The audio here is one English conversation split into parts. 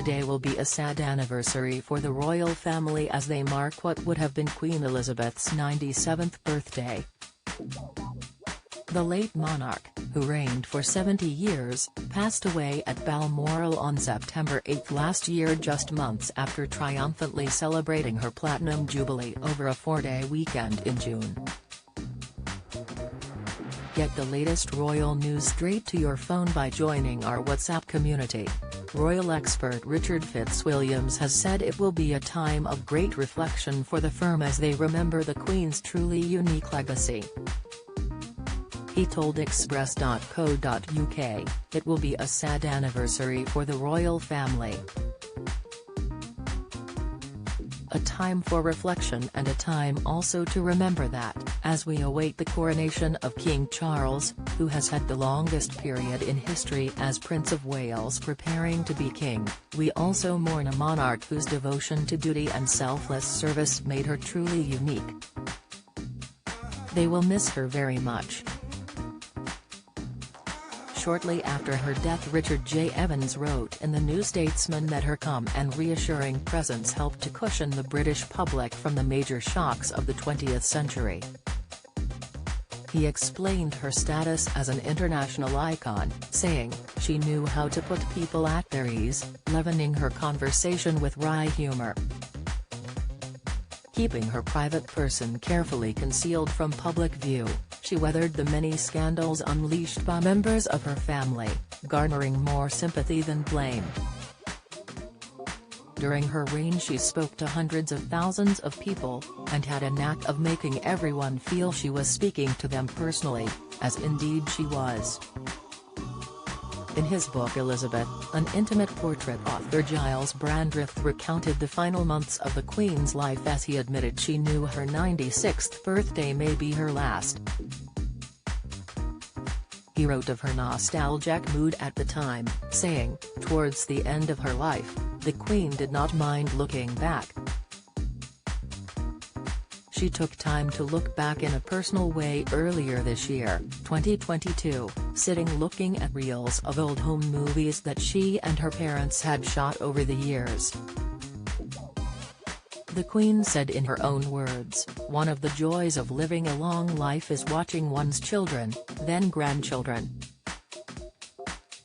today will be a sad anniversary for the royal family as they mark what would have been Queen Elizabeth's 97th birthday. The late monarch, who reigned for 70 years, passed away at Balmoral on September 8 last year, just months after triumphantly celebrating her Platinum Jubilee over a 4-day weekend in June. Get the latest royal news straight to your phone by joining our WhatsApp community. Royal expert Richard Fitzwilliams has said it will be a time of great reflection for the firm as they remember the Queen's truly unique legacy. He told Express.co.uk, "It will be a sad anniversary for the royal family. A time for reflection and a time also to remember that, as we await the coronation of King Charles, who has had the longest period in history as Prince of Wales preparing to be king, we also mourn a monarch whose devotion to duty and selfless service made her truly unique. They will miss her very much." Shortly after her death, Richard J. Evans wrote in the New Statesman that her calm and reassuring presence helped to cushion the British public from the major shocks of the 20th century. He explained her status as an international icon, saying, "She knew how to put people at their ease, leavening her conversation with wry humor, keeping her private person carefully concealed from public view. She weathered the many scandals unleashed by members of her family, garnering more sympathy than blame. During her reign she spoke to hundreds of thousands of people, and had a knack of making everyone feel she was speaking to them personally, as indeed she was." In his book Elizabeth, an intimate portrait, author Giles Brandreth recounted the final months of the Queen's life as he admitted she knew her 96th birthday may be her last. He wrote of her nostalgic mood at the time, saying, "Towards the end of her life, the Queen did not mind looking back. She took time to look back in a personal way earlier this year, 2022, sitting looking at reels of old home movies that she and her parents had shot over the years." The Queen said in her own words, "One of the joys of living a long life is watching one's children, then grandchildren.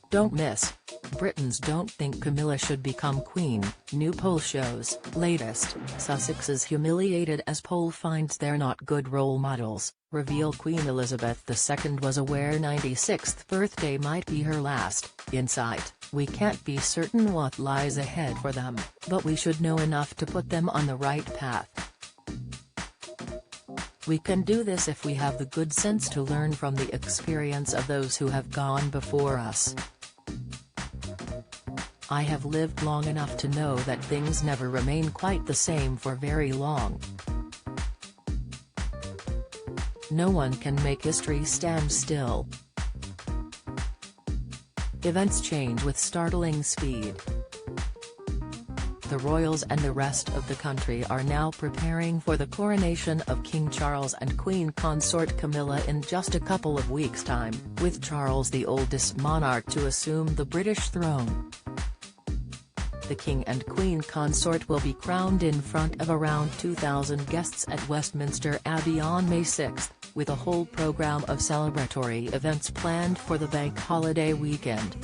Don't miss. Britons don't think Camilla should become queen," new poll shows. Latest, Sussex's humiliated as poll finds they're not good role models, reveal Queen Elizabeth II was aware 96th birthday might be her last. Insight, we can't be certain what lies ahead for them, but we should know enough to put them on the right path. We can do this if we have the good sense to learn from the experience of those who have gone before us. I have lived long enough to know that things never remain quite the same for very long. No one can make history stand still. Events change with startling speed. The royals and the rest of the country are now preparing for the coronation of King Charles and Queen Consort Camilla in just a couple of weeks' time, with Charles the oldest monarch to assume the British throne. The King and Queen Consort will be crowned in front of around 2,000 guests at Westminster Abbey on May 6, with a whole programme of celebratory events planned for the bank holiday weekend.